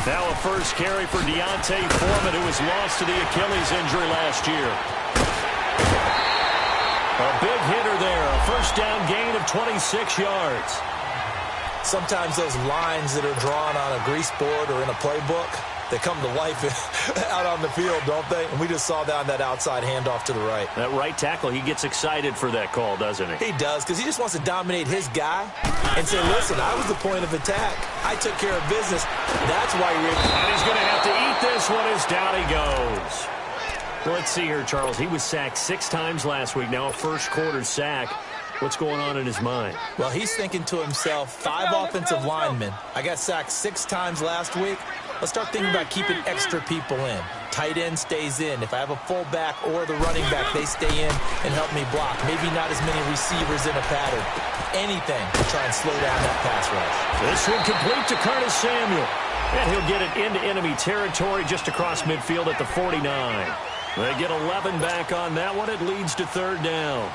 Now a first carry for D'Onta Foreman, who was lost to the Achilles injury last year. A big hitter there. A first down gain of 26 yards. Sometimes those lines that are drawn on a grease board or in a playbook, they come to life out on the field, don't they? And we just saw that on that outside handoff to the right. That right tackle, he gets excited for that call, doesn't he? He does, because he just wants to dominate his guy and say, listen, I was the point of attack. I took care of business. That's why you're able. And he's going to have to eat this one as down he goes. Well, let's see here, Charles. He was sacked 6 times last week. Now a first-quarter sack. What's going on in his mind? Well, he's thinking to himself, 5 offensive linemen. I got sacked 6 times last week. Let's start thinking about keeping extra people in. Tight end stays in. If I have a fullback or the running back, they stay in and help me block. Maybe not as many receivers in a pattern. Anything to try and slow down that pass rush. This one complete to Curtis Samuel. And he'll get it into enemy territory just across midfield at the 49. They get 11 back on that one. It leads to 3rd down.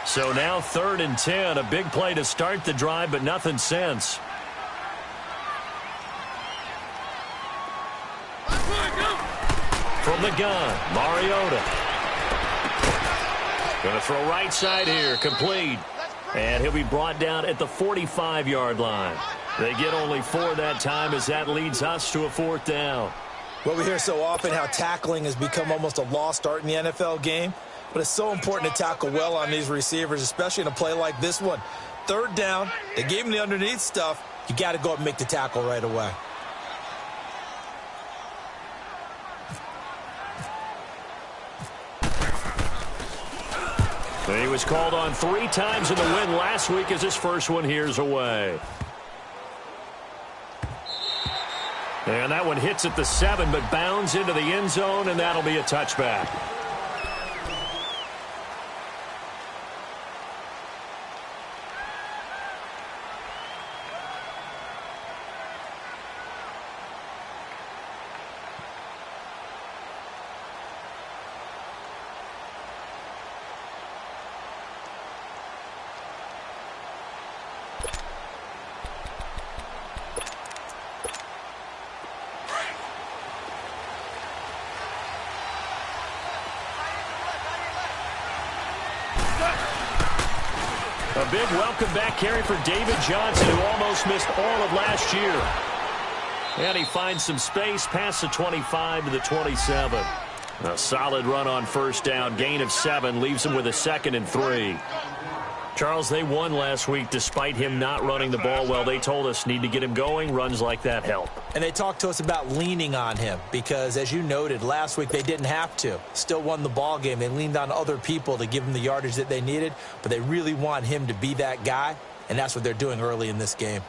So now 3rd and 10. A big play to start the drive, but nothing since. From the gun, Mariota. Going to throw right side here, complete. And he'll be brought down at the 45-yard line. They get only 4 that time as that leads us to a 4th down. Well, we hear so often how tackling has become almost a lost art in the NFL game. But it's so important to tackle well on these receivers, especially in a play like this one. 3rd down, they gave him the underneath stuff. You got to go up and make the tackle right away. He was called on 3 times in the win last week as his first one here's away. And that one hits at the 7, but bounds into the end zone, and that'll be a touchback. A big welcome back carry for David Johnson, who almost missed all of last year. And he finds some space past the 25 to the 27. A solid run on first down. Gain of 7 leaves him with a 2nd and 3. Charles, they won last week despite him not running the ball well. They told us need to get him going. Runs like that help. And they talked to us about leaning on him because, as you noted, last week they didn't have to. Still won the ball game. They leaned on other people to give them the yardage that they needed, but they really want him to be that guy, and that's what they're doing early in this game.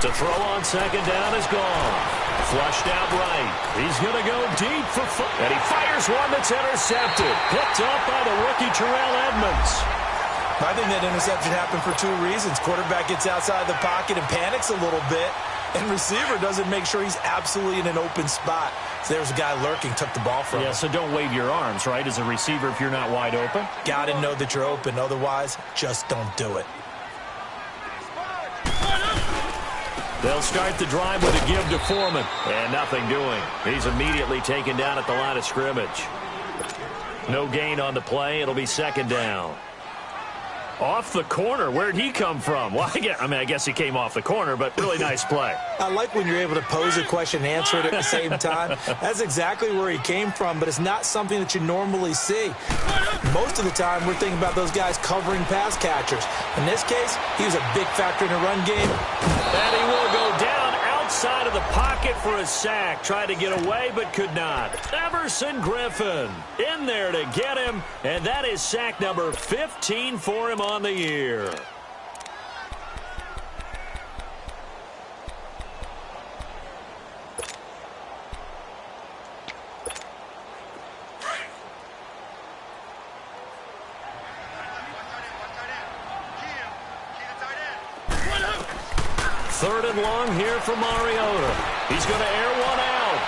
To throw on second down is gone. Flushed out right. He's going to go deep for and he fires one that's intercepted. Picked up by the rookie Terrell Edmonds. I think that interception happened for 2 reasons. Quarterback gets outside the pocket and panics a little bit, and receiver doesn't make sure he's absolutely in an open spot. So there's a guy lurking, took the ball from him. Yeah, so don't wave your arms, right, as a receiver if you're not wide open. Got to know that you're open. Otherwise, just don't do it. They'll start the drive with a give to Foreman. And nothing doing. He's immediately taken down at the line of scrimmage. No gain on the play. It'll be 2nd down. Off the corner. Where'd he come from? Well, I guess he came off the corner, but really nice play. I like when you're able to pose a question and answer it at the same time. That's exactly where he came from, but it's not something that you normally see. Most of the time, we're thinking about those guys covering pass catchers. In this case, he was a big factor in the run game. And he will go down outside of the pocket for a sack. Tried to get away, but could not. Everson Griffin in there to get him, and that is sack number 15 for him on the year. 3rd and long here for Mariota. He's going to air one out.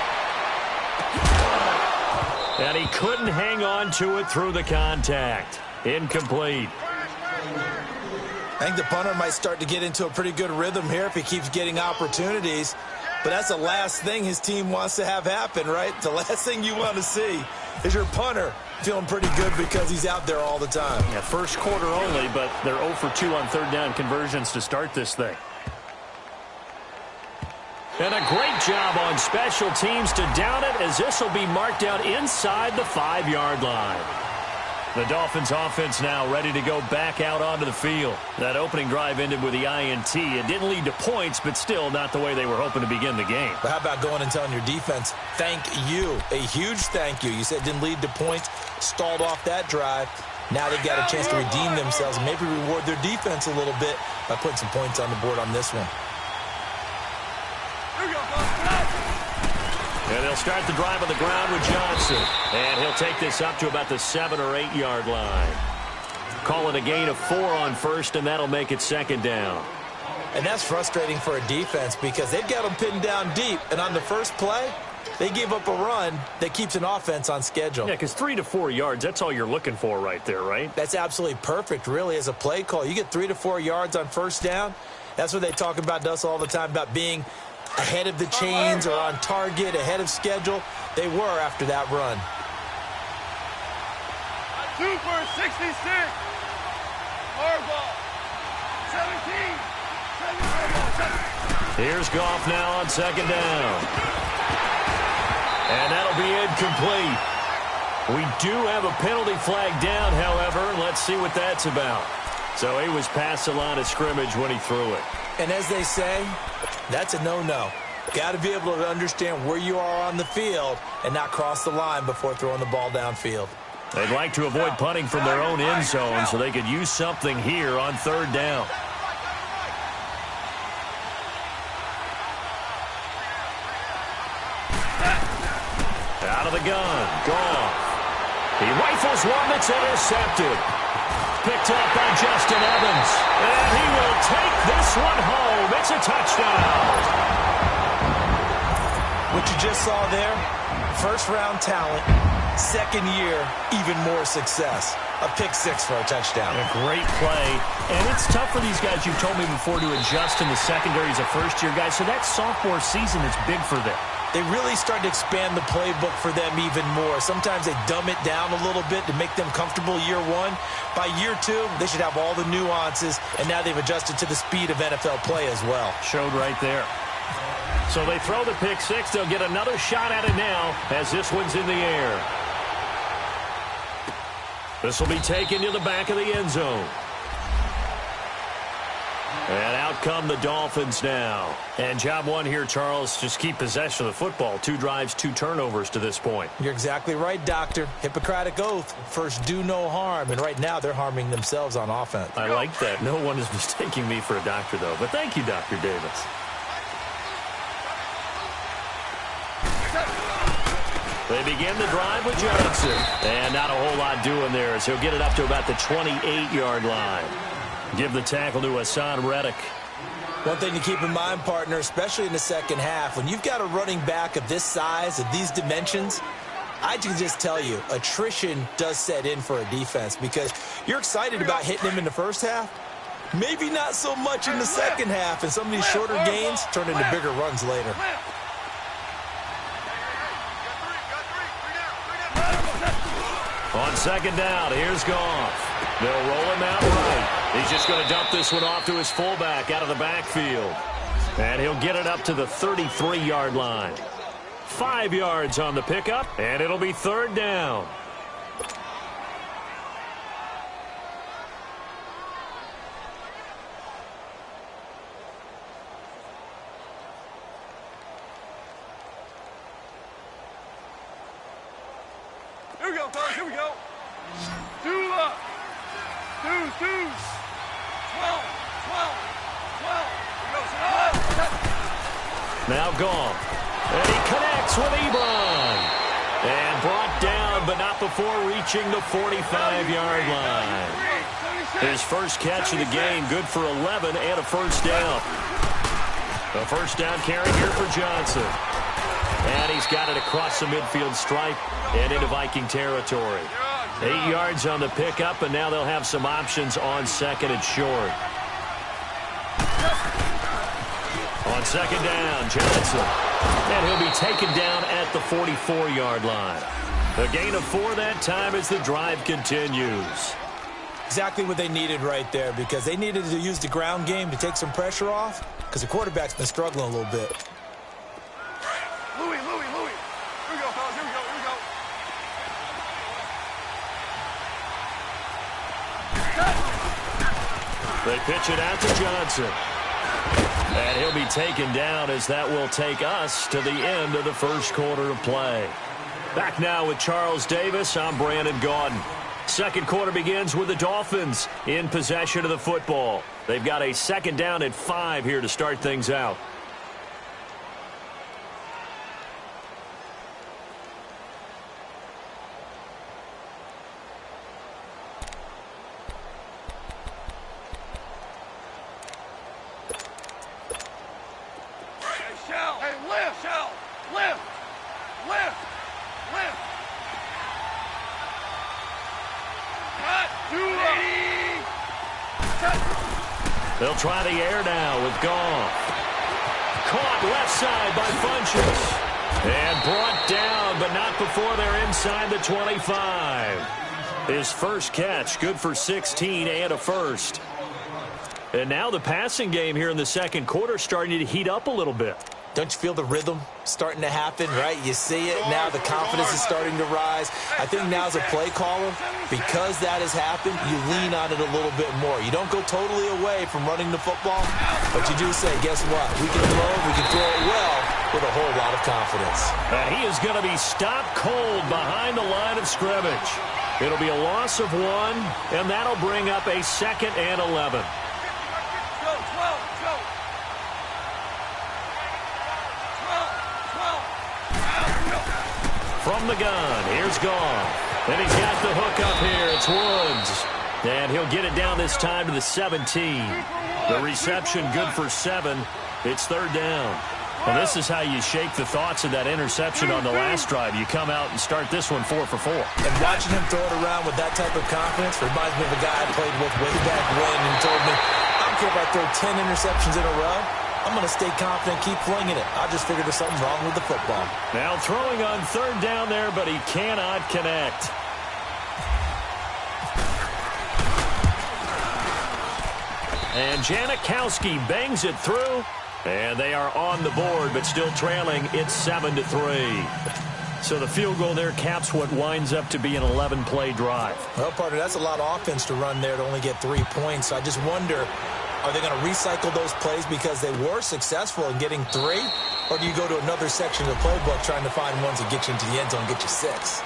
And he couldn't hang on to it through the contact. Incomplete. I think the punter might start to get into a pretty good rhythm here if he keeps getting opportunities. But that's the last thing his team wants to have happen, right? The last thing you want to see is your punter feeling pretty good because he's out there all the time. Yeah, first quarter only, but they're 0 for 2 on 3rd down conversions to start this thing. And a great job on special teams to down it, as this will be marked out inside the 5-yard line. The Dolphins offense now ready to go back out onto the field. That opening drive ended with the INT. It didn't lead to points, but still not the way they were hoping to begin the game. But how about going and telling your defense, thank you, a huge thank you. You said it didn't lead to points, stalled off that drive. Now they've got a chance to redeem themselves and maybe reward their defense a little bit by putting some points on the board on this one. And they'll start the drive on the ground with Johnson. And he'll take this up to about the 7 or 8 yard line. Call it a gain of 4 on 1st, and that'll make it 2nd down. And that's frustrating for a defense because they've got them pinned down deep. And on the first play, they give up a run that keeps an offense on schedule. Yeah, because 3 to 4 yards, that's all you're looking for right there, right? That's absolutely perfect, really, as a play call. You get 3 to 4 yards on 1st down. That's what they talk about to us all the time, about being ahead of the chains or on target, ahead of schedule. They were after that run. 2 for 66. Harbaugh. 17. Here's Goff now on 2nd down. And that'll be incomplete. We do have a penalty flag down, however. Let's see what that's about. So he was past the line of scrimmage when he threw it. And as they say, that's a no-no. Got to be able to understand where you are on the field and not cross the line before throwing the ball downfield. They'd like to avoid punting from their own end zone so they could use something here on 3rd down. Out of the gun, Goff. He rifles one that's intercepted. Picked up by Justin Evans. And he will take this one home. It's a touchdown. What you just saw there, 1st-round talent, 2nd year, even more success. A pick-6 for a touchdown. A great play. And it's tough for these guys, you've told me before, to adjust in the secondary as a first-year guy. So that sophomore season is big for them. They really start to expand the playbook for them even more. Sometimes they dumb it down a little bit to make them comfortable year 1. By year 2, they should have all the nuances, and now they've adjusted to the speed of NFL play as well. Showed right there. So they throw the pick-6. They'll get another shot at it now as this one's in the air. This will be taken to the back of the end zone. And out come the Dolphins now. And job 1 here, Charles, just keep possession of the football. 2 drives, 2 turnovers to this point. You're exactly right, Doctor. Hippocratic oath. First, do no harm. And right now, they're harming themselves on offense. I like that. No one is mistaking me for a doctor, though. But thank you, Dr. Davis. They begin the drive with Johnson. And not a whole lot doing there as he'll get it up to about the 28-yard line. Give the tackle to Hassan Reddick. One thing to keep in mind, partner, especially in the second half, when you've got a running back of this size, of these dimensions, I can just tell you, attrition does set in for a defense because you're excited about hitting him in the first half. Maybe not so much in the second half, and some of these shorter gains turn into bigger runs later. On 2nd down, here's Goff. They'll roll him out right. He's just going to dump this one off to his fullback out of the backfield. And he'll get it up to the 33-yard line. 5 yards on the pickup, and it'll be 3rd down. Here we go, fellas. Here we go. 2 left. 2, 12, 12. Now Goff. And he connects with Ebron. And brought down, but not before reaching the 45-yard line. His first catch of the game, good for 11 and a 1st down. A first down carry here for Johnson. And he's got it across the midfield stripe and into Viking territory. 8 yards on the pickup, and now they'll have some options on second and short. On second down, Johnson. And he'll be taken down at the 44-yard line. A gain of 4 that time as the drive continues. Exactly what they needed right there, because they needed to use the ground game to take some pressure off, because the quarterback's been struggling a little bit. Louis. Here we go, fellas. Here we go. They pitch it out to Johnson. And he'll be taken down as that will take us to the end of the first quarter of play. Back now with Charles Davis, I'm Brandon Gaudin. Second quarter begins with the Dolphins in possession of the football. They've got a second down at 5 here to start things out. They'll try the air now with Goff. Caught left side by Funchess. And brought down, but not before they're inside the 25. His first catch, good for 16 and a first. And now the passing game here in the second quarter starting to heat up a little bit. Don't you feel the rhythm starting to happen, right? You see it. Now the confidence is starting to rise. I think now as a play caller, because that has happened, you lean on it a little bit more. You don't go totally away from running the football, but you do say, guess what? We can throw it well with a whole lot of confidence. And he is going to be stopped cold behind the line of scrimmage. It'll be a loss of 1, and that'll bring up a 2nd and 11. From the gun, here's Goff. And he's got the hook up here. It's Woods. And he'll get it down this time to the 17. The reception good for 7. It's third down. Well, this is how you shake the thoughts of that interception on the last drive. You come out and start this one 4 for 4. And watching him throw it around with that type of confidence reminds me of a guy I played with way back when and told me, I don't care if I throw 10 interceptions in a row. I'm going to stay confident, keep flinging it. I just figured there's something wrong with the football. Now throwing on third down there, but he cannot connect. And Janikowski bangs it through. And they are on the board, but still trailing. It's 7-3. So the field goal there caps what winds up to be an 11-play drive. Well, partner, that's a lot of offense to run there to only get 3 points. I just wonder, are they going to recycle those plays because they were successful in getting 3? Or do you go to another section of the playbook trying to find ones that get you into the end zone and get you 6?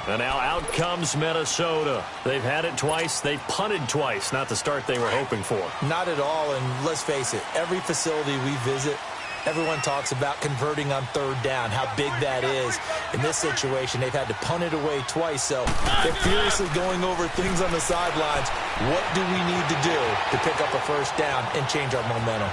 And now out comes Minnesota. They've had it twice. They've punted twice. Not the start they were hoping for. Not at all, and let's face it, every facility we visit, everyone talks about converting on third down, how big that is. In this situation, they've had to punt it away twice, so they're furiously going over things on the sidelines. What do we need to do to pick up a first down and change our momentum?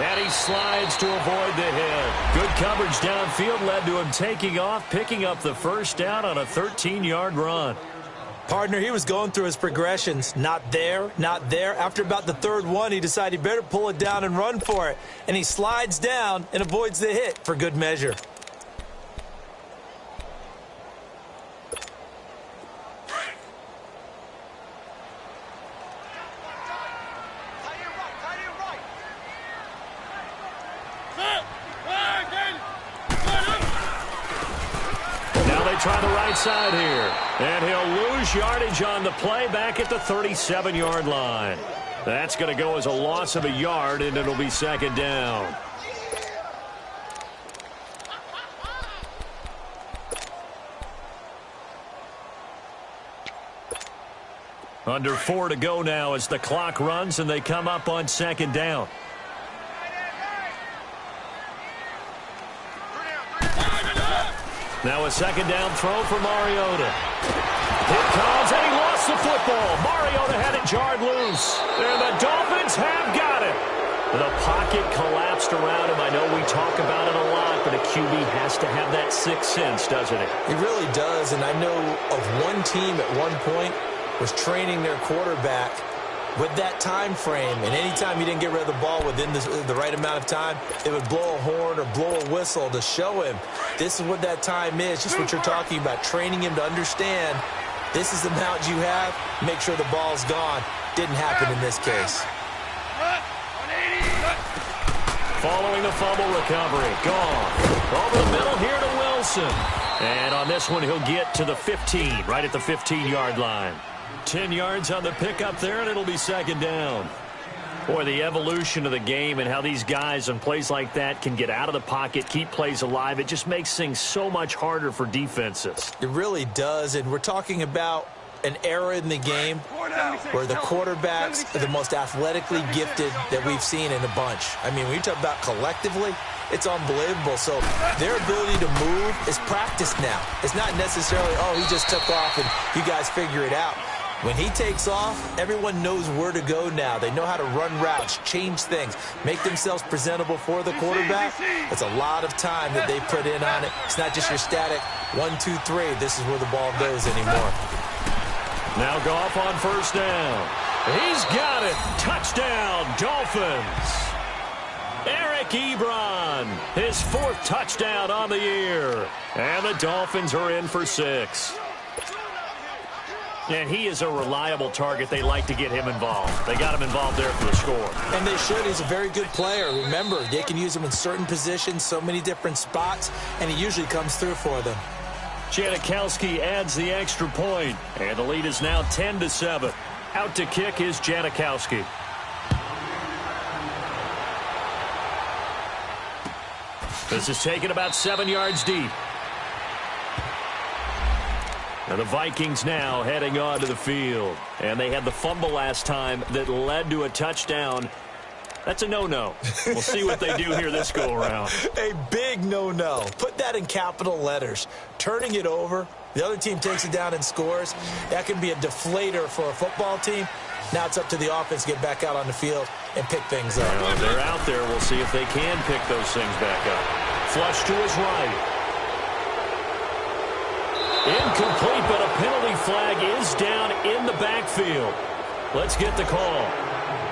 And he slides to avoid the hit. Good coverage downfield led to him taking off, picking up the first down on a 13-yard run. Partner, he was going through his progressions. Not there, not there. After about the third one, he decided he better pull it down and run for it. And he slides down and avoids the hit for good measure. Try the right side here. And he'll lose yardage on the play back at the 37-yard line. That's going to go as a loss of a yard, and it'll be second down. Under 4 to go now as the clock runs, and they come up on second down. Now a second down throw for Mariota. Here comes, and he lost the football. Mariota had it jarred loose. And the Dolphins have got it. The pocket collapsed around him. I know we talk about it a lot, but a QB has to have that sixth sense, doesn't it? It really does, and I know of one team at one point was training their quarterback with that time frame, and anytime he didn't get rid of the ball within the right amount of time, it would blow a horn or blow a whistle to show him this is what that time is, just what you're talking about, training him to understand this is the amount you have, make sure the ball's gone. Didn't happen in this case. Following the fumble recovery, gone. Over the middle here to Wilson. And on this one, he'll get to the 15, right at the 15-yard line. 10 yards on the pickup there, and it'll be second down. Boy, the evolution of the game and how these guys on plays like that can get out of the pocket, keep plays alive, it just makes things so much harder for defenses. It really does, and we're talking about an era in the game where the quarterbacks are the most athletically gifted that we've seen in a bunch. I mean, when you talk about collectively, it's unbelievable. So their ability to move is practiced now. It's not necessarily, oh, he just took off and you guys figure it out. When he takes off, everyone knows where to go now. They know how to run routes, change things, make themselves presentable for the quarterback. It's a lot of time that they put in on it. It's not just your static 1, 2, 3. This is where the ball goes anymore. Now Goff on first down. He's got it. Touchdown, Dolphins. Eric Ebron, his 4th touchdown on the year. And the Dolphins are in for 6. And he is a reliable target. They like to get him involved. They got him involved there for the score. And they should. He's a very good player. Remember, they can use him in certain positions, so many different spots, and he usually comes through for them. Janikowski adds the extra point, and the lead is now 10-7. Out to kick is Janikowski. This is taken about 7 yards deep. And the Vikings now heading onto the field. And they had the fumble last time that led to a touchdown. That's a no-no. We'll see what they do here this go-around. A big no-no. Put that in capital letters. Turning it over, the other team takes it down and scores. That can be a deflator for a football team. Now it's up to the offense to get back out on the field and pick things up. Well, they're out there. We'll see if they can pick those things back up. Flush to his right. Incomplete, but a penalty flag is down in the backfield. Let's get the call.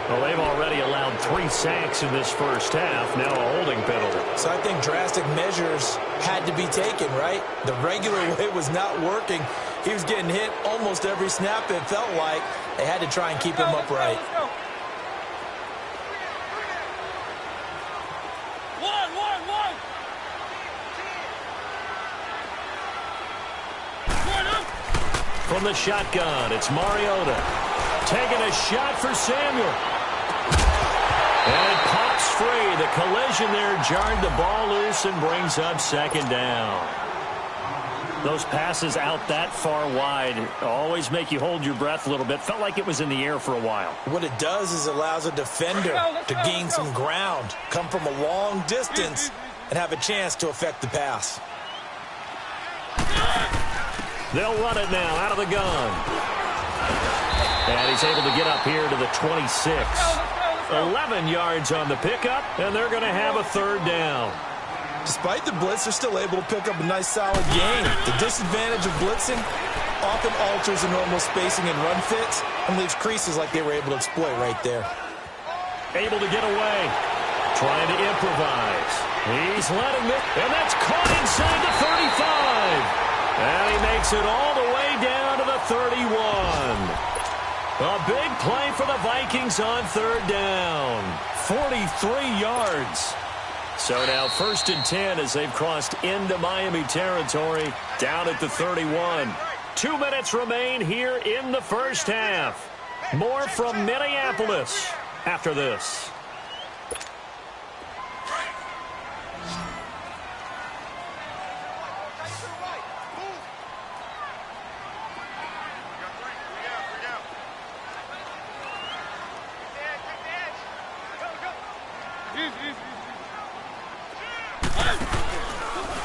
Well, they've already allowed 3 sacks in this first half. Now a holding penalty. So I think drastic measures had to be taken, right? The regular way was not working. He was getting hit almost every snap, it felt like. They had to try and keep him upright. From the shotgun, it's Mariota. Taking a shot for Samuel. And it pops free. The collision there jarred the ball loose and brings up second down. Those passes out that far wide always make you hold your breath a little bit. Felt like it was in the air for a while. What it does is it allows a defender to gain some ground, come from a long distance, and have a chance to affect the pass. They'll run it now out of the gun. And he's able to get up here to the 26. 11 yards on the pickup, and they're going to have a third down. Despite the blitz, they're still able to pick up a nice, solid gain. The disadvantage of blitzing often alters the normal spacing and run fits and leaves creases like they were able to exploit right there. Able to get away. Trying to improvise. He's letting it, and that's caught inside the 35. And he makes it all the way down to the 31. A big play for the Vikings on third down. 43 yards. So now 1st and 10 as they've crossed into Miami territory down at the 31. 2 minutes remain here in the first half. More from Minneapolis after this.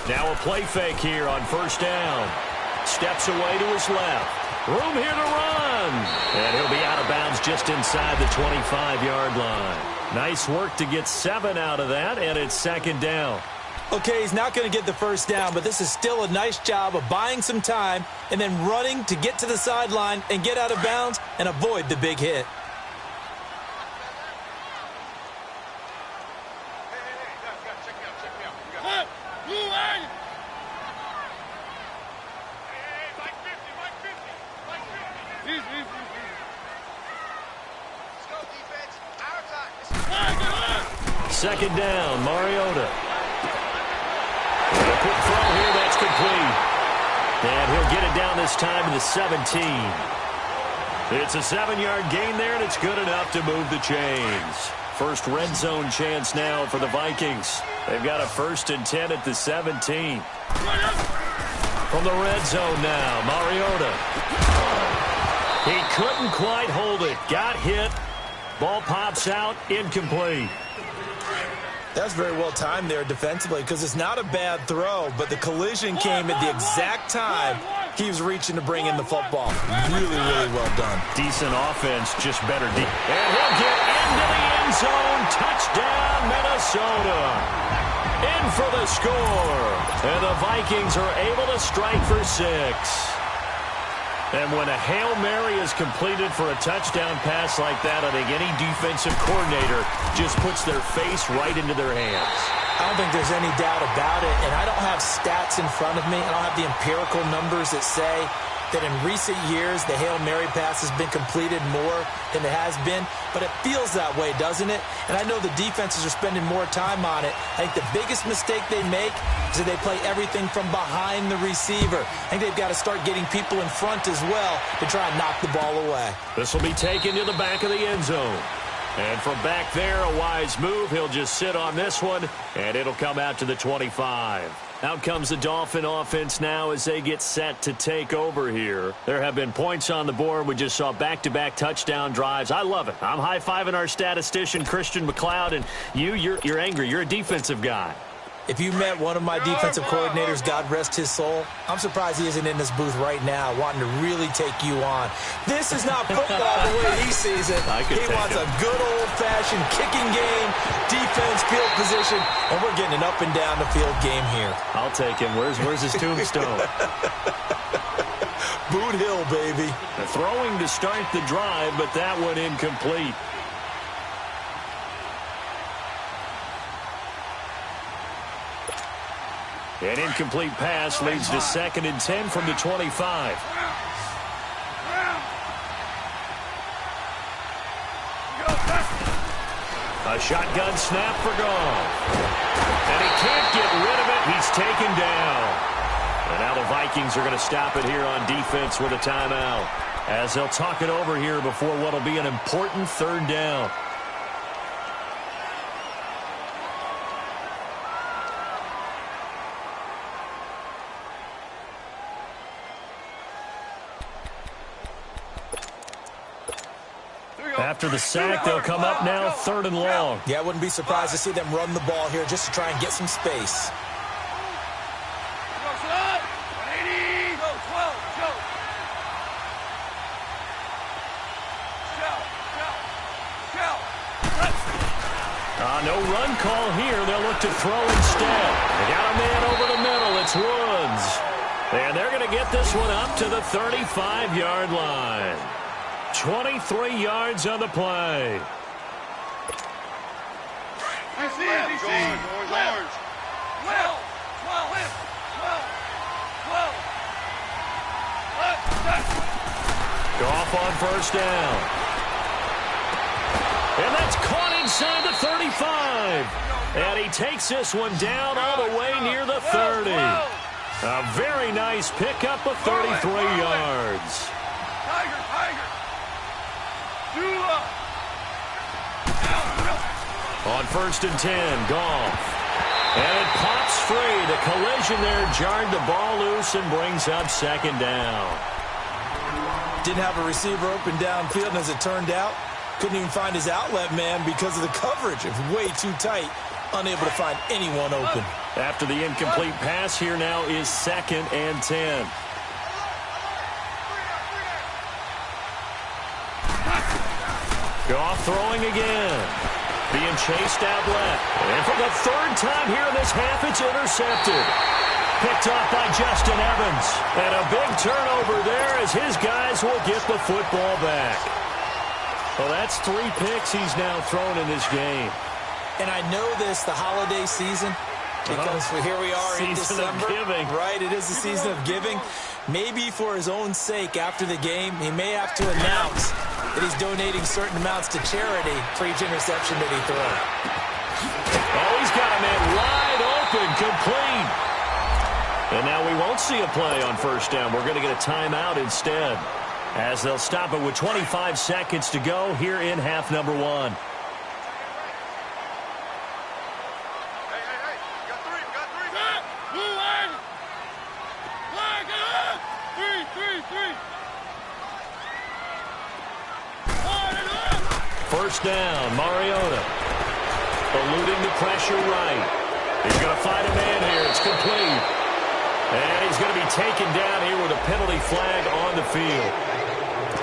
Now a play fake here on first down. Steps away to his left. Room here to run. And he'll be out of bounds just inside the 25-yard line. Nice work to get 7 out of that, and it's second down. Okay, he's not going to get the first down, but this is still a nice job of buying some time and then running to get to the sideline and get out of bounds and avoid the big hit. Second down, Mariota. A quick throw here, that's complete. And he'll get it down this time to the 17. It's a 7-yard gain there, and it's good enough to move the chains. First red zone chance now for the Vikings. They've got a 1st and 10 at the 17. From the red zone now, Mariota. He couldn't quite hold it. Got hit. Ball pops out, incomplete. That's very well timed there defensively because it's not a bad throw, but the collision came at the exact time he was reaching to bring in the football. Really, really well done. Decent offense, just better deep. And he'll get into the end zone. Touchdown, Minnesota. In for the score. And the Vikings are able to strike for 6. And when a Hail Mary is completed for a touchdown pass like that, I think any defensive coordinator just puts their face right into their hands. I don't think there's any doubt about it, and I don't have stats in front of me. I don't have the empirical numbers that say that in recent years the Hail Mary pass has been completed more than it has been, but it feels that way, doesn't it? And I know the defenses are spending more time on it. I think the biggest mistake they make is that they play everything from behind the receiver. I think they've got to start getting people in front as well to try and knock the ball away. This will be taken to the back of the end zone. And from back there, a wise move. He'll just sit on this one, and it'll come out to the 25. Out comes the Dolphin offense now as they get set to take over here. There have been points on the board. We just saw back-to-back touchdown drives. I love it. I'm high-fiving our statistician, Christian McLeod, and you're angry. You're a defensive guy. If you met one of my defensive coordinators, God rest his soul, I'm surprised he isn't in this booth right now wanting to really take you on. This is not football the way he sees it. He wants a good old-fashioned kicking game, defense, field position, and we're getting an up-and-down-the-field game here. I'll take him. Where's his tombstone? Boot Hill, baby. Throwing to start the drive, but that one incomplete. An incomplete pass leads to 2nd and 10 from the 25. A shotgun snap for Goff. And he can't get rid of it. He's taken down. And now the Vikings are going to stop it here on defense with a timeout, as they'll talk it over here before what will be an important 3rd down. After the sack, they'll come up now 3rd and long. Yeah, I wouldn't be surprised to see them run the ball here just to try and get some space. No run call here. They'll look to throw instead. They got a man over the middle. It's Woods. And they're going to get this one up to the 35-yard line. 23 yards on the play. Goff on 1st down. And that's caught inside the 35. And he takes this one down all the way near the 30. A very nice pickup of 33 yards. On 1st and 10, Goff. And it pops free. The collision there jarred the ball loose and brings up 2nd down. Didn't have a receiver open downfield, and as it turned out, couldn't even find his outlet man because of the coverage. It was way too tight, unable to find anyone open. After the incomplete pass, here now is 2nd and 10. Goff throwing again. Being chased out left. And for the third time here in this half, it's intercepted. Picked off by Justin Evans. And a big turnover there as his guys will get the football back. Well, that's 3 picks he's now thrown in this game. And I know this, the holiday season, because here we are in December. Season of giving. Right, it is the season of giving. Maybe for his own sake after the game, he may have to announce that he's donating certain amounts to charity for each interception that he throws. Oh, he's got a man wide open, complete. And now we won't see a play on first down. We're going to get a timeout instead, as they'll stop it with 25 seconds to go here in half number 1. Hey, you got 3, you got 3. Blue line. Flag up. 3. First down, Mariota. Eluding the pressure right. He's going to find a man here. It's complete. And he's going to be taken down here with a penalty flag on the field.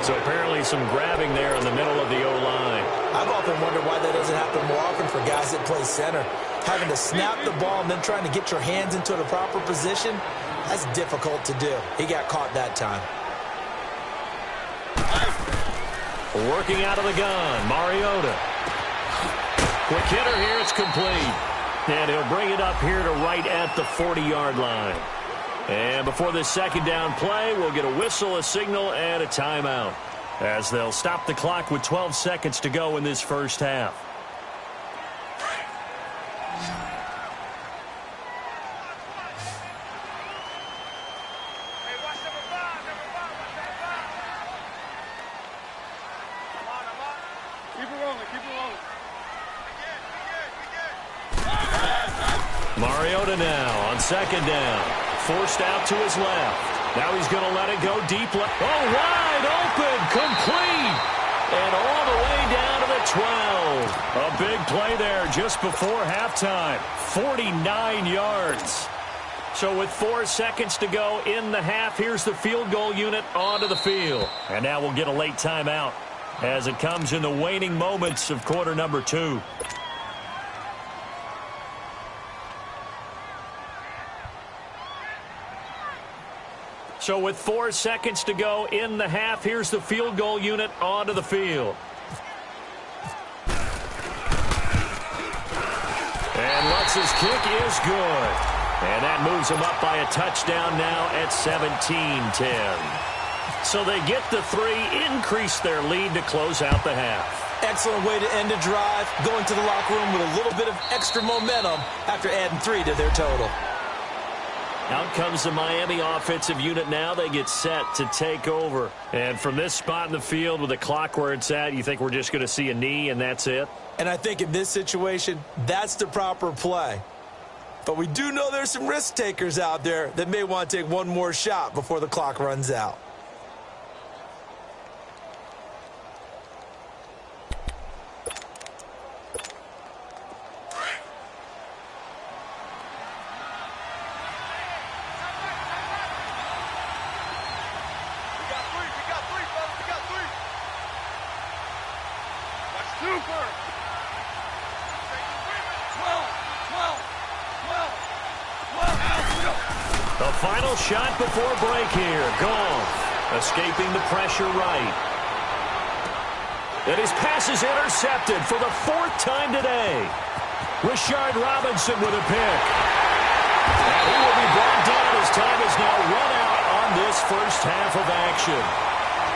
So apparently some grabbing there in the middle of the O-line. I've often wondered why that doesn't happen more often for guys that play center. Having to snap the ball and then trying to get your hands into the proper position, that's difficult to do. He got caught that time. Working out of the gun, Mariota. Quick hitter here, it's complete. And he'll bring it up here to right at the 40-yard line. And before this second down play, we'll get a whistle, a signal, and a timeout, as they'll stop the clock with 12 seconds to go in this first half. Hey, watch number 5, watch that 5. Come on. Keep it rolling, Mariota now on second down. Forced out to his left. Now he's going to let it go deep left. Oh, wide open, complete. And all the way down to the 12. A big play there just before halftime. 49 yards. So with 4 seconds to go in the half, here's the field goal unit onto the field. And now we'll get a late timeout as it comes in the waning moments of quarter number 2. So with 4 seconds to go in the half, here's the field goal unit onto the field. And Lutz's kick is good. And that moves them up by a touchdown now at 17-10. So they get the 3, increase their lead to close out the half. Excellent way to end a drive, going to the locker room with a little bit of extra momentum after adding 3 to their total. Out comes the Miami offensive unit now. They get set to take over. And from this spot in the field with the clock where it's at, you think we're just going to see a knee and that's it? And I think in this situation, that's the proper play. But we do know there's some risk takers out there that may want to take one more shot before the clock runs out. The final shot before break here. Goff escaping the pressure right. And his pass is intercepted for the 4th time today. Rashard Robinson with a pick. And he will be brought down as time is now run out on this first half of action.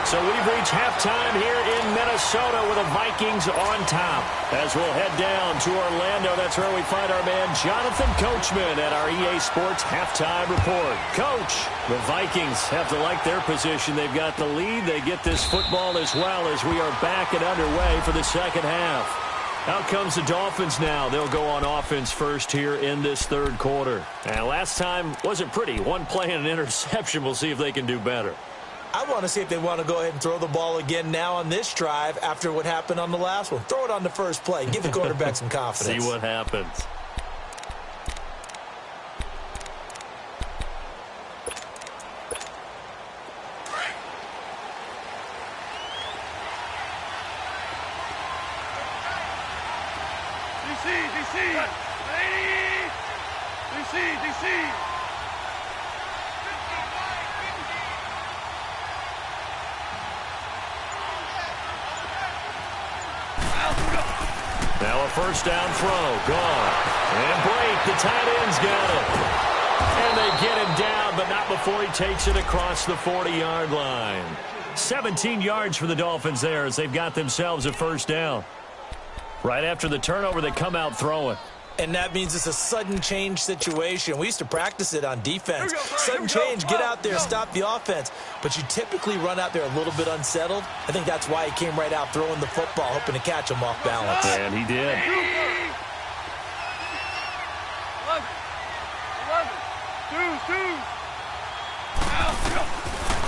So we've reached halftime here in Minnesota with the Vikings on top. As we'll head down to Orlando, that's where we find our man Jonathan Coachman at our EA Sports Halftime Report. Coach, the Vikings have to like their position. They've got the lead. They get this football as well as we are back and underway for the second half. Out comes the Dolphins now. They'll go on offense first here in this third quarter. And last time wasn't pretty. One play and an interception. We'll see if they can do better. I want to see if they want to go ahead and throw the ball again now on this drive after what happened on the last one. Throw it on the first play. Give the quarterback some confidence. See what happens. DC. Now a first down throw, gone. And break, the tight end's got it. And they get him down, but not before he takes it across the 40-yard line. 17 yards for the Dolphins there as they've got themselves a first down. Right after the turnover, they come out throwing. And that means it's a sudden change situation. We used to practice it on defense. Sudden change, get out there, stop the offense. But you typically run out there a little bit unsettled. I think that's why he came right out throwing the football, hoping to catch him off balance. And he did. 2.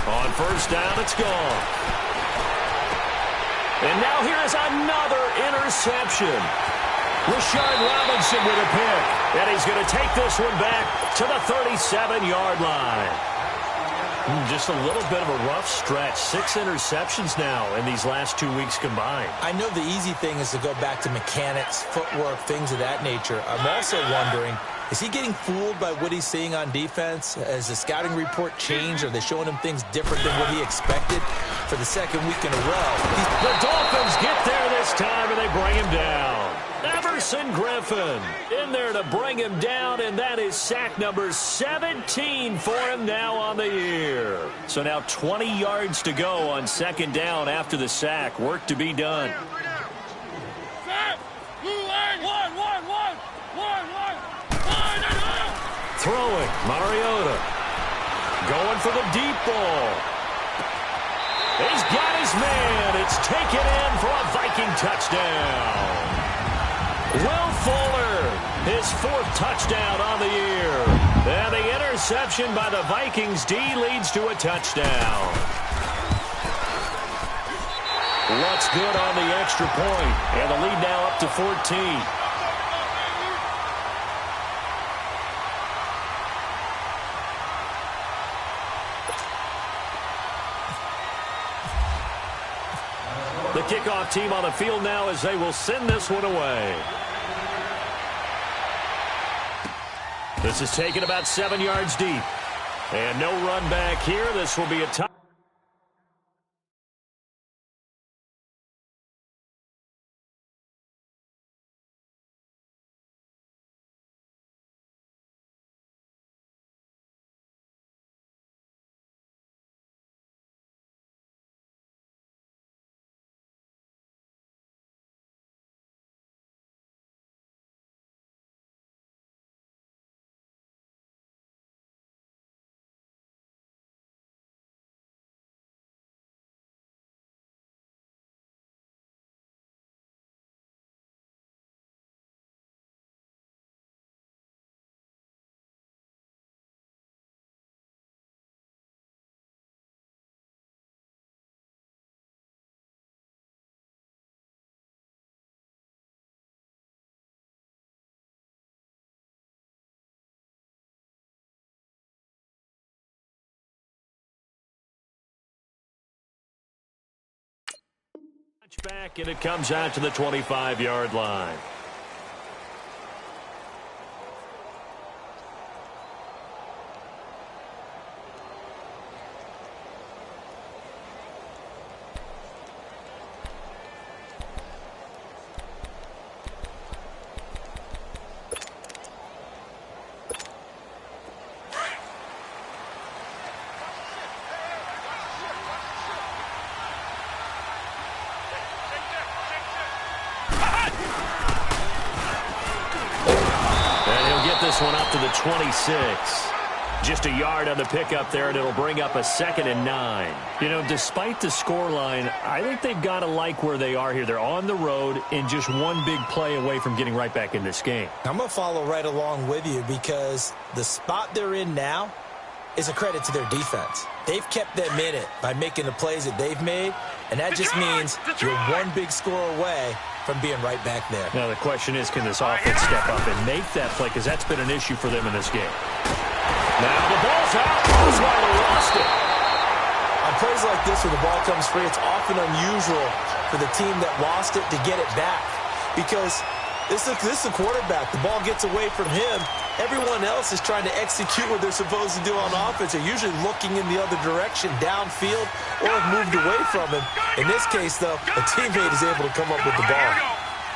On first down, it's gone. And now here is another interception. Rashard Robinson with a pick. And he's going to take this one back to the 37-yard line. Just a little bit of a rough stretch. 6 interceptions now in these last 2 weeks combined. I know the easy thing is to go back to mechanics, footwork, things of that nature. I'm also wondering, is he getting fooled by what he's seeing on defense? Has the scouting report changed? Are they showing him things different than what he expected for the second week in a row? The Dolphins get there this time, and they bring him down. Everson Griffin in there to bring him down, and that is sack number 17 for him now on the year. So now 20 yards to go on second down after the sack. Work to be done. Throwing, Mariota. Going for the deep ball. He's got his man. It's taken in for a Viking touchdown. Will Fuller, his 4th touchdown on the year. And the interception by the Vikings D leads to a touchdown. Looks good on the extra point. And the lead now up to 14. The kickoff team on the field now as they will send this one away. This is taken about 7 yards deep. And no run back here. This will be a touchdown. Back, and it comes out to the 25-yard line. This one up to the 26. Just a yard on the pickup there, and it'll bring up a 2nd and 9. You know, despite the scoreline, I think they've got to like where they are here. They're on the road and just one big play away from getting right back in this game. I'm going to follow right along with you because the spot they're in now is a credit to their defense. They've kept them in it by making the plays that they've made, and that just means you're one big score away from being right back there. Now the question is, can this offense step up and make that play? Because that's been an issue for them in this game. Now the ball's out. Osweiler lost it. On plays like this where the ball comes free, it's often unusual for the team that lost it to get it back. Because This is the quarterback. The ball gets away from him. Everyone else is trying to execute what they're supposed to do on offense. They're usually looking in the other direction, downfield, or have moved away from him. In this case, though, a teammate is able to come up with the ball.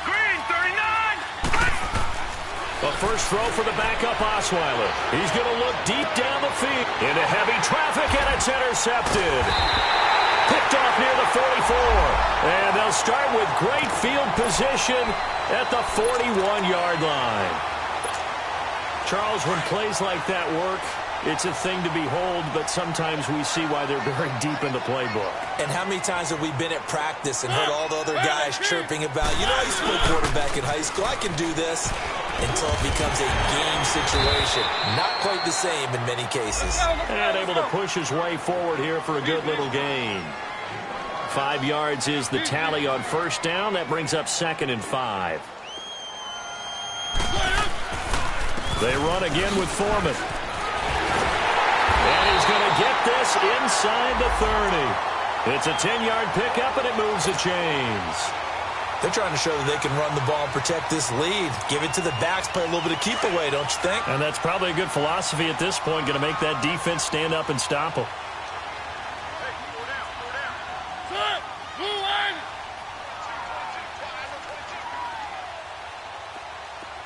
Green, 39. A first throw for the backup Osweiler. He's going to look deep down the field. Into heavy traffic, and it's intercepted. Picked off near the 44. And they'll start with great field position at the 41-yard line. Charles, when plays like that work, it's a thing to behold, but sometimes we see why they're very deep in the playbook. And how many times have we been at practice and heard all the other guys chirping about, you know, I used to play quarterback in high school, I can do this, until it becomes a game situation. Not quite the same in many cases. And able to push his way forward here for a good little gain. 5 yards is the tally on first down. That brings up 2nd and 5. They run again with Foreman. And he's going to get this inside the 30. It's a 10-yard pickup, and it moves the chains. They're trying to show that they can run the ball and protect this lead. Give it to the backs, play a little bit of keep away, don't you think? And that's probably a good philosophy at this point, going to make that defense stand up and stop them.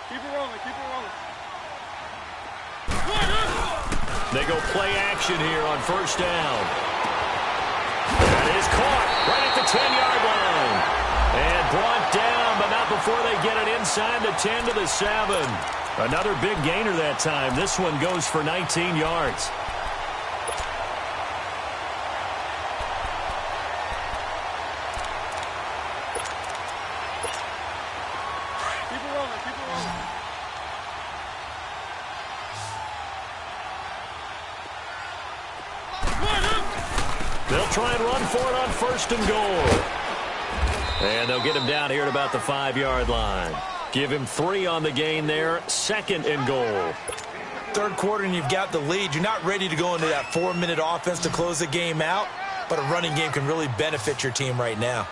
Keep it rolling, keep it rolling. They go play action here on first down. That is caught right at the 10-yard line. And brought down, but not before they get it inside the 10 to the 7. Another big gainer that time. This one goes for 19 yards. Keep it rolling, keep it rolling. They'll try and run for it on first and goal. And they'll get him down here at about the 5-yard line. Give him 3 on the gain there. 2nd and goal. Third quarter and you've got the lead. You're not ready to go into that 4-minute offense to close the game out, but a running game can really benefit your team right now.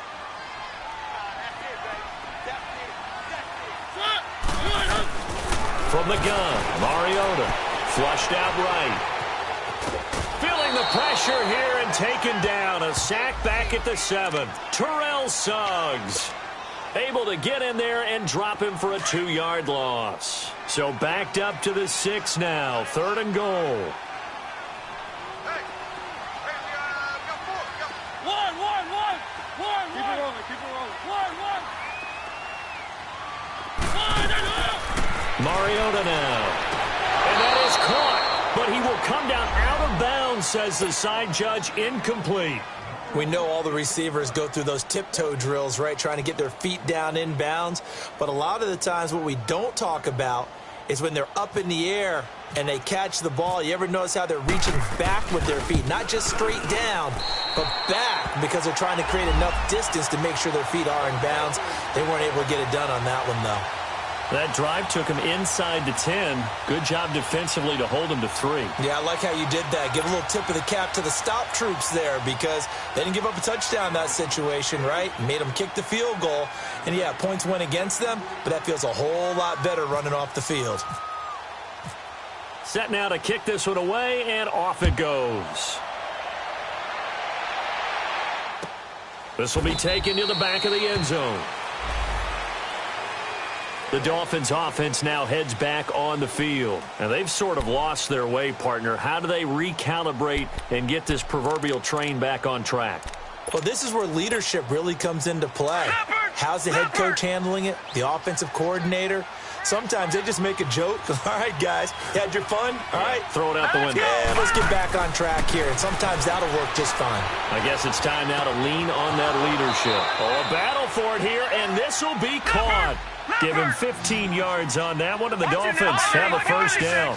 From the gun, Mariota flushed out right. Feeling the pressure here and taken down. A sack back at the 7. Terrell Suggs able to get in there and drop him for a 2-yard loss. So backed up to the 6 now. 3rd and goal. One. Keep it rolling, keep it rolling. One. Mariota now. And that is caught. But he will come down out of bounds, says the side judge. Incomplete. We know all the receivers go through those tiptoe drills, right, trying to get their feet down inbounds. But a lot of the times what we don't talk about is when they're up in the air and they catch the ball. You ever notice how they're reaching back with their feet? Not just straight down, but back, because they're trying to create enough distance to make sure their feet are in bounds. They weren't able to get it done on that one, though. That drive took him inside the 10. Good job defensively to hold him to 3. Yeah, I like how you did that. Give a little tip of the cap to the stop troops there, because they didn't give up a touchdown in that situation, right? Made them kick the field goal. And, yeah, points went against them, but that feels a whole lot better running off the field. Set now to kick this one away, and off it goes. This will be taken to the back of the end zone. The Dolphins offense now heads back on the field. And they've sort of lost their way, partner. How do they recalibrate and get this proverbial train back on track? Well, this is where leadership really comes into play. How's the head coach handling it? The offensive coordinator? Sometimes they just make a joke. All right, guys, you had your fun? All right. Throw it out the window. Yeah, let's get back on track here. And sometimes that'll work just fine. I guess it's time now to lean on that leadership. Oh, a battle for it here, and this will be caught. Give him 15 yards on that one, and the Dolphins have a first down.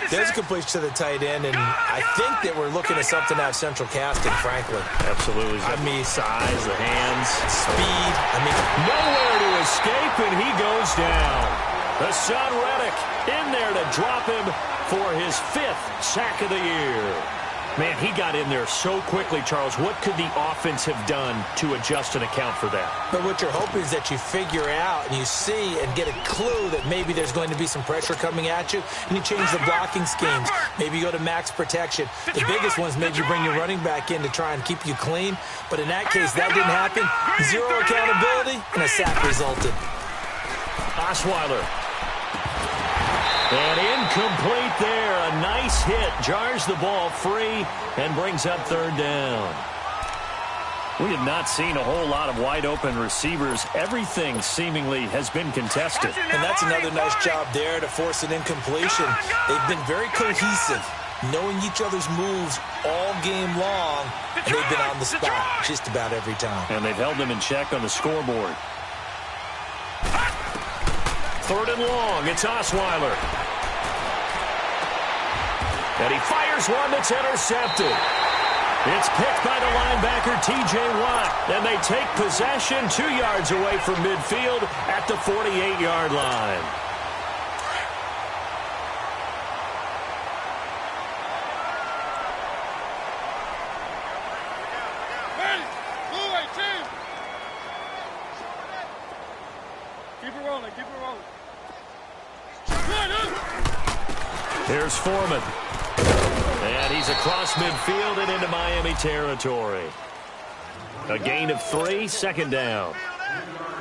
There's a completion to the tight end, and I think that we're looking at something out of central casting, frankly. Absolutely. I mean, size, the hands, speed. I mean, nowhere to escape, and he goes down. Hassan Reddick in there to drop him for his 5th sack of the year. Man, he got in there so quickly, Charles. What could the offense have done to adjust and account for that? But what you're hoping is that you figure out and you see and get a clue that maybe there's going to be some pressure coming at you, and you change the blocking schemes. Maybe you go to max protection. The biggest one's maybe you bring your running back in to try and keep you clean. But in that case, that didn't happen. Zero accountability, and a sack resulted. Osweiler. And incomplete there. A nice hit. Jars the ball free and brings up third down. We have not seen a whole lot of wide-open receivers. Everything seemingly has been contested. And that's another nice job there to force an incompletion. They've been very cohesive, knowing each other's moves all game long, and they've been on the spot just about every time. And they've held them in check on the scoreboard. Third and long. It's Osweiler. And he fires one that's intercepted. It's picked by the linebacker, T.J. Watt. And they take possession 2 yards away from midfield at the 48-yard line. Keep it rolling, keep it rolling. Here's Foreman. And he's across midfield and into Miami territory. A gain of 3, second down.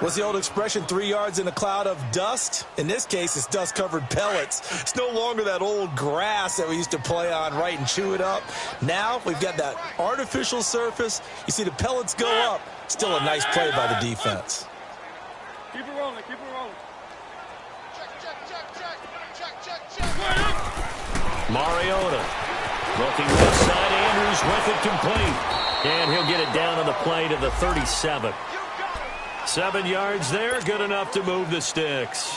What's the old expression, 3 yards in a cloud of dust? In this case, it's dust-covered pellets. It's no longer that old grass that we used to play on, right, and chew it up. Now we've got that artificial surface. You see the pellets go up. Still a nice play by the defense. Keep it rolling, keep it rolling. Mariota looking left side. Andrews with it complete. And he'll get it down on the play to the 37. 7 yards there, good enough to move the sticks.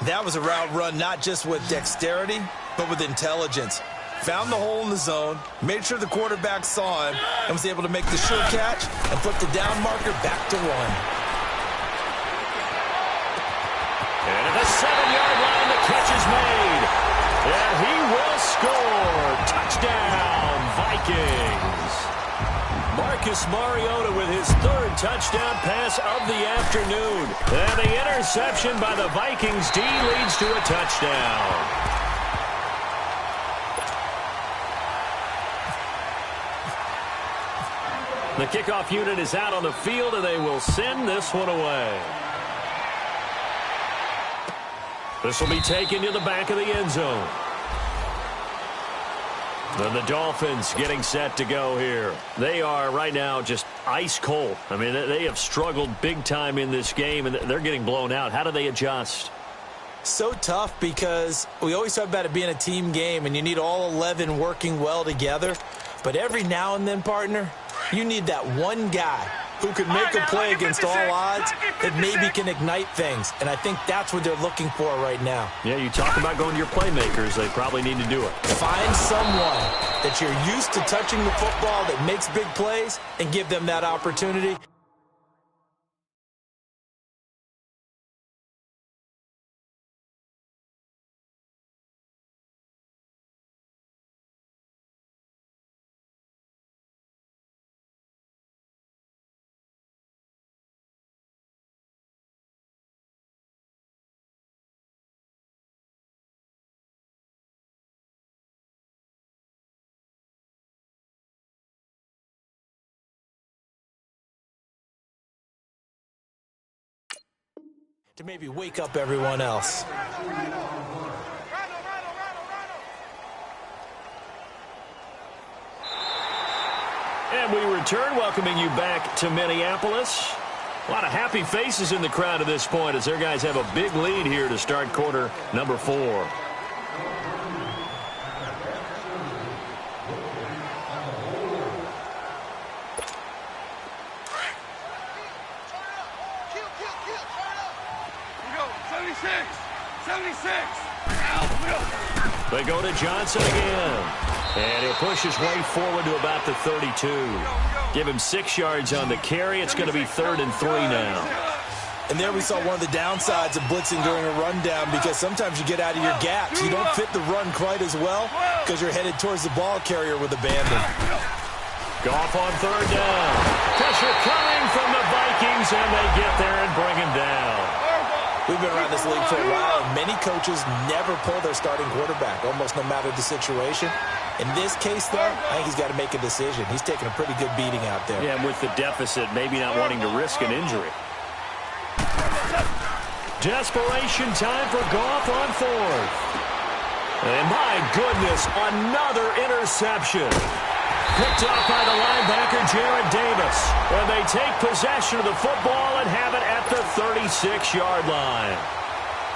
That was a route run not just with dexterity, but with intelligence. Found the hole in the zone, made sure the quarterback saw him, and was able to make the sure catch and flip the down marker back to 1. And at the 7-yard line, the catch is made. And he will score. Touchdown, Vikings. Marcus Mariota with his 3rd touchdown pass of the afternoon. And the interception by the Vikings D leads to a touchdown. The kickoff unit is out on the field, and they will send this one away. This will be taken to the back of the end zone. And the Dolphins getting set to go here. They are right now just ice cold. I mean, they have struggled big time in this game, and they're getting blown out. How do they adjust? So tough because we always talk about it being a team game, and you need all 11 working well together. But every now and then, partner, you need that one guy who can make a play against all odds that maybe can ignite things. And I think that's what they're looking for right now. Yeah, you talk about going to your playmakers. They probably need to do it. Find someone that you're used to touching the football that makes big plays and give them that opportunity. To maybe wake up everyone else. And we return, welcoming you back to Minneapolis. A lot of happy faces in the crowd at this point as their guys have a big lead here to start quarter number 4. They go to Johnson again. And he'll push his way forward to about the 32. Give him 6 yards on the carry. It's going to be 3rd and 3 now. And there we saw one of the downsides of blitzing during a rundown, because sometimes you get out of your gaps. You don't fit the run quite as well because you're headed towards the ball carrier with abandon. Goff on third down. Pressure coming from the Vikings, and they get there and bring him down. We've been around this league for a while, and many coaches never pull their starting quarterback, almost no matter the situation. In this case, though, I think he's got to make a decision. He's taking a pretty good beating out there. Yeah, and with the deficit, maybe not wanting to risk an injury. Desperation time for Goff on fourth. And my goodness, another interception. Picked off by the linebacker, Jarrett Davis. And they take possession of the football and have it at the 36-yard line.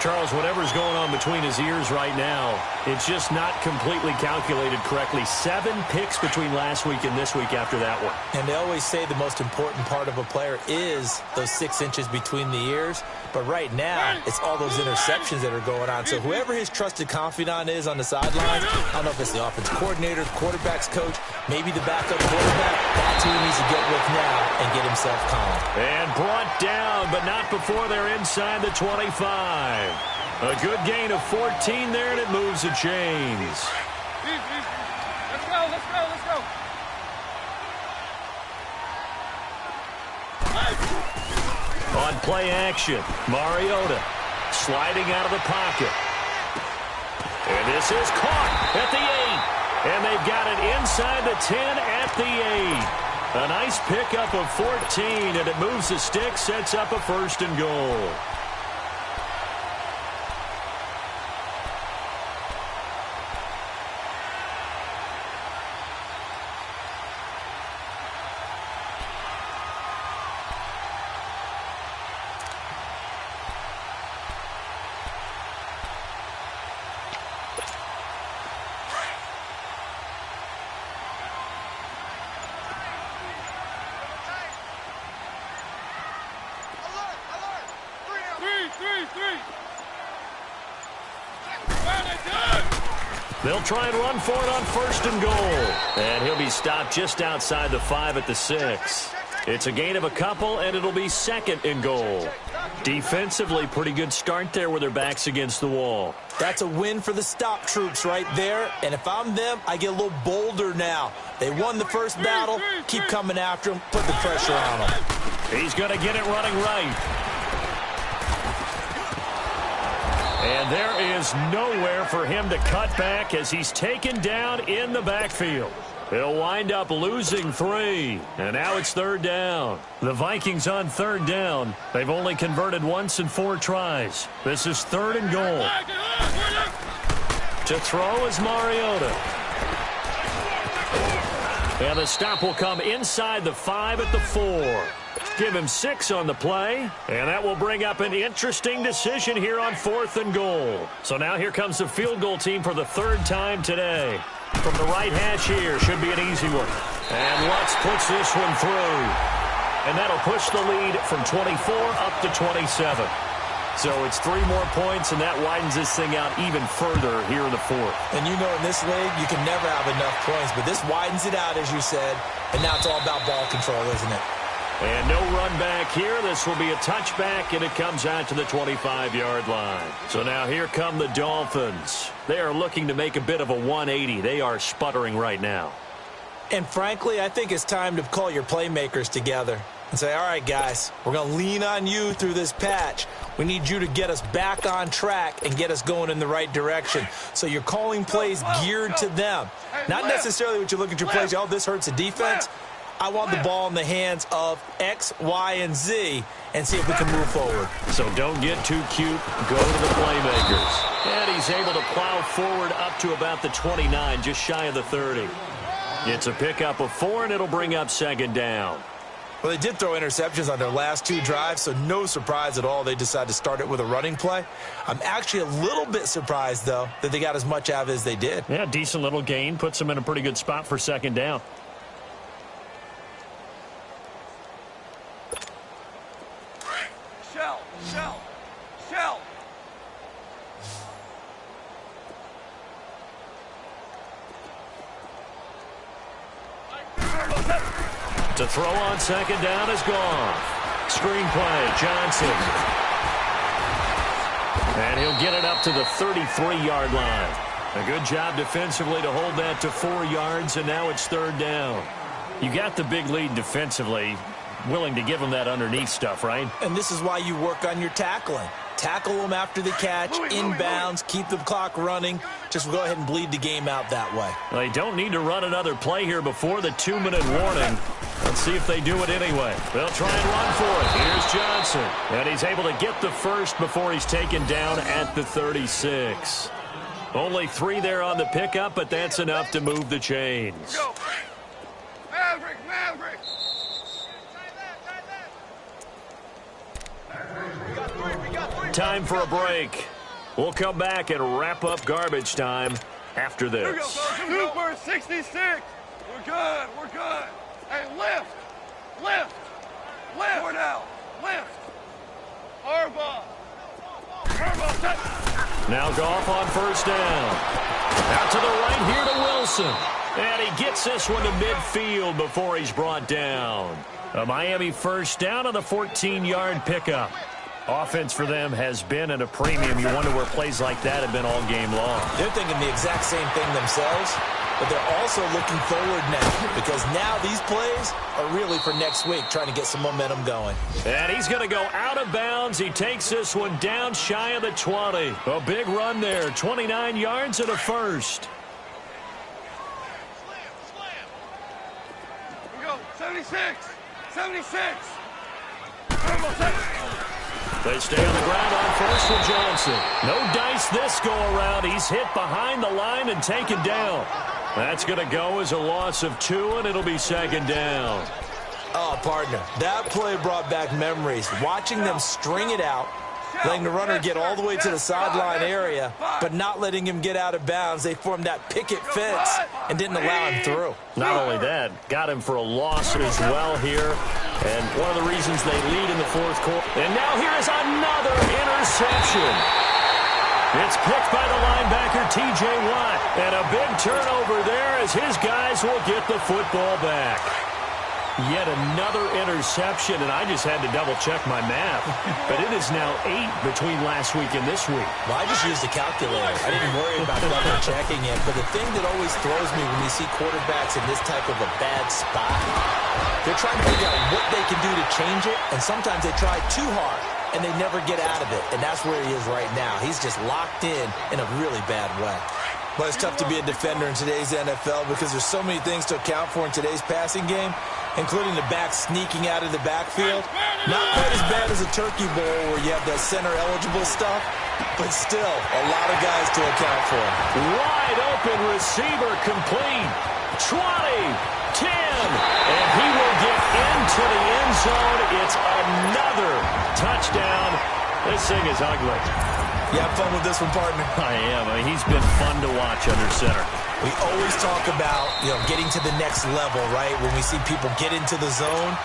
Charles, whatever's going on between his ears right now, it's just not completely calculated correctly. 7 picks between last week and this week after that one. And they always say the most important part of a player is those 6 inches between the ears. But right now, it's all those interceptions that are going on. So whoever his trusted confidant is on the sidelines, I don't know if it's the offense coordinator, the quarterback's coach, maybe the backup quarterback, that's who he needs to get with now and get himself calm. And brought down, but not before they're inside the 25. A good gain of 14 there, and it moves the chains. Let's go, let's go, let's go. On play action, Mariota sliding out of the pocket. And this is caught at the 8. And they've got it inside the 10 at the 8. A nice pickup of 14, and it moves the stick, sets up a 1st and goal. They'll try and run for it on 1st and goal. And he'll be stopped just outside the 5 at the 6. It's a gain of a couple, and it'll be 2nd and goal. Defensively, pretty good start there with their backs against the wall. That's a win for the stop troops right there. And if I'm them, I get a little bolder now. They won the first battle. Keep coming after them. Put the pressure on them. He's going to get it running right. And there is nowhere for him to cut back as he's taken down in the backfield. He'll wind up losing 3. And now it's 3rd down. The Vikings on 3rd down. They've only converted once in 4 tries. This is 3rd and goal. To throw is Mariota. And the stop will come inside the 5 at the 4. Give him 6 on the play, and that will bring up an interesting decision here on 4th and goal. So now here comes the field goal team for the 3rd time today. From the right hash here, should be an easy one. And Lutz puts this one through. And that'll push the lead from 24 up to 27. So it's 3 more points, and that widens this thing out even further here in the 4th. And you know in this league, you can never have enough points, but this widens it out, as you said. And now it's all about ball control, isn't it? And no run back here. This will be a touchback, and it comes out to the 25-yard line. So now here come the Dolphins. They are looking to make a bit of a 180. They are sputtering right now. And frankly, I think it's time to call your playmakers together and say, all right, guys, we're going to lean on you through this patch. We need you to get us back on track and get us going in the right direction. So you're calling plays geared to them. Not necessarily what you look at your plays, oh, this hurts the defense. I want the ball in the hands of X, Y, and Z and see if we can move forward. So don't get too cute. Go to the playmakers. And he's able to plow forward up to about the 29, just shy of the 30. It's a pickup of 4, and it'll bring up 2nd down. Well, they did throw interceptions on their last 2 drives, so no surprise at all they decided to start it with a running play. I'm actually a little bit surprised, though, that they got as much out of it as they did. Yeah, decent little gain. Puts them in a pretty good spot for 2nd down. Shell. To throw on 2nd down is Goff. Screenplay, Johnson. And he'll get it up to the 33-yard line. A good job defensively to hold that to 4 yards, and now it's third down. You got the big lead defensively. Willing to give him that underneath stuff, right? And this is why you work on your tackling. Tackle them after the catch, inbounds, keep the clock running. Just go ahead and bleed the game out that way. They don't need to run another play here before the 2-minute warning. Let's see if they do it anyway. They'll try and run for it. Here's Johnson. And he's able to get the first before he's taken down at the 36. Only 3 there on the pickup, but that's enough to move the chains. Go. Maverick, Maverick. Time for a break. We'll come back and wrap up garbage time after this. Super 66. We're good. We're good. Hey, lift. Lift. Lift. More now. Lift. Harbaugh. Harbaugh, touch. Now Goff on first down. Out to the right here to Wilson. And he gets this one to midfield before he's brought down. A Miami first down on the 14-yard pickup. Offense for them has been at a premium. You wonder where plays like that have been all game long. They're thinking the exact same thing themselves, but they're also looking forward now because now these plays are really for next week, trying to get some momentum going. And he's going to go out of bounds. He takes this one down shy of the 20. A big run there, 29 yards and a first. Here we go. 76. 76. They stay on the ground on first with Johnson. No dice this go-around. He's hit behind the line and taken down. That's going to go as a loss of 2, and it'll be second down. Oh, partner, that play brought back memories. Watching them string it out, letting the runner get all the way to the sideline area, but not letting him get out of bounds. They formed that picket fence and didn't allow him through. Not only that, got him for a loss as well here. And one of the reasons they lead in the fourth quarter. And now here is another interception. It's picked by the linebacker, T.J. Watt. And a big turnover there as his guys will get the football back. Yet another interception, and I just had to double-check my math. But it is now 8 between last week and this week. Well, I just used a calculator. I didn't worry about double-checking it. But the thing that always throws me when you see quarterbacks in this type of a bad spot, they're trying to figure out what they can do to change it, and sometimes they try too hard, and they never get out of it. And that's where he is right now. He's just locked in a really bad way. Well, it's tough to be a defender in today's NFL because there's so many things to account for in today's passing game, including the back sneaking out of the backfield. Not quite as bad as a turkey bowl where you have that center-eligible stuff, but still a lot of guys to account for. Wide open receiver complete. 20, 10, and he will get into the end zone. It's another touchdown. This thing is ugly. You have fun with this one, partner? I am. He's been fun to watch under center. We always talk about, getting to the next level, right? When we see people get into the zone,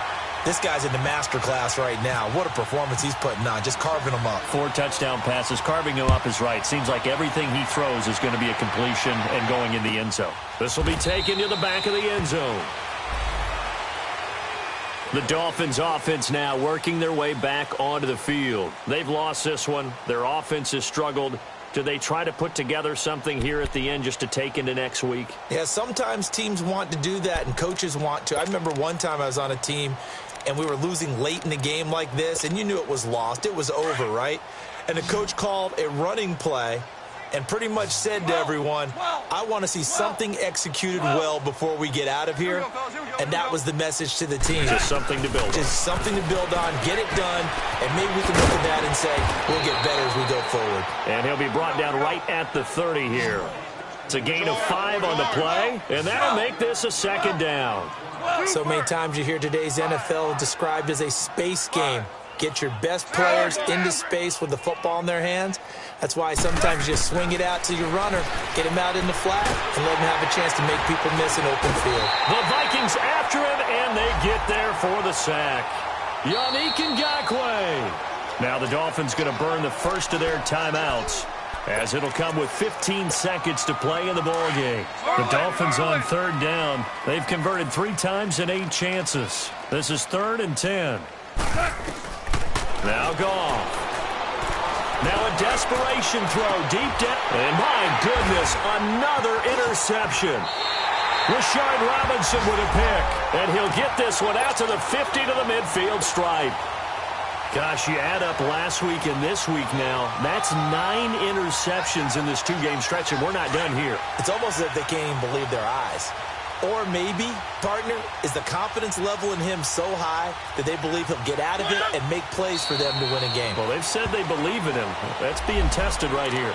this guy's in the master class right now. What a performance he's putting on, just carving them up. 4 touchdown passes. Carving him up is right. Seems like everything he throws is going to be a completion and going in the end zone. This will be taken to the back of the end zone. The Dolphins' offense now working their way back onto the field. They've lost this one. Their offense has struggled. Do they try to put together something here at the end just to take into next week? Yeah, sometimes teams want to do that and coaches want to. I remember one time I was on a team and we were losing late in the game like this, and you knew it was lost. It was over, right? And the coach called a running play and pretty much said to everyone, I want to see something executed well before we get out of here. And that was the message to the team. Just something to build on. Just something to build on, get it done, and maybe we can look at that and say, we'll get better as we go forward. And he'll be brought down right at the 30 here. It's a gain of 5 on the play, and that'll make this a second down. So many times you hear today's NFL described as a space game. Get your best players into space with the football in their hands. That's why sometimes you swing it out to your runner, get him out in the flat, and let him have a chance to make people miss an open field. The Vikings after him, and they get there for the sack. Yannick Ngakoue. Now the Dolphins going to burn the first of their timeouts, as it'll come with 15 seconds to play in the ballgame. The Dolphins on third down. They've converted 3 times in 8 chances. This is 3rd and 10. Now Goff. Now a desperation throw deep down. And my goodness, another interception. Rashard Robinson with a pick. And he'll get this one out to the 50 to the midfield stripe. Gosh, you add up last week and this week now. That's 9 interceptions in this 2-game stretch, and we're not done here. It's almost as if they can't even believe their eyes. Or maybe, partner, is the confidence level in him so high that they believe he'll get out of it and make plays for them to win a game. Well, they've said they believe in him. That's being tested right here.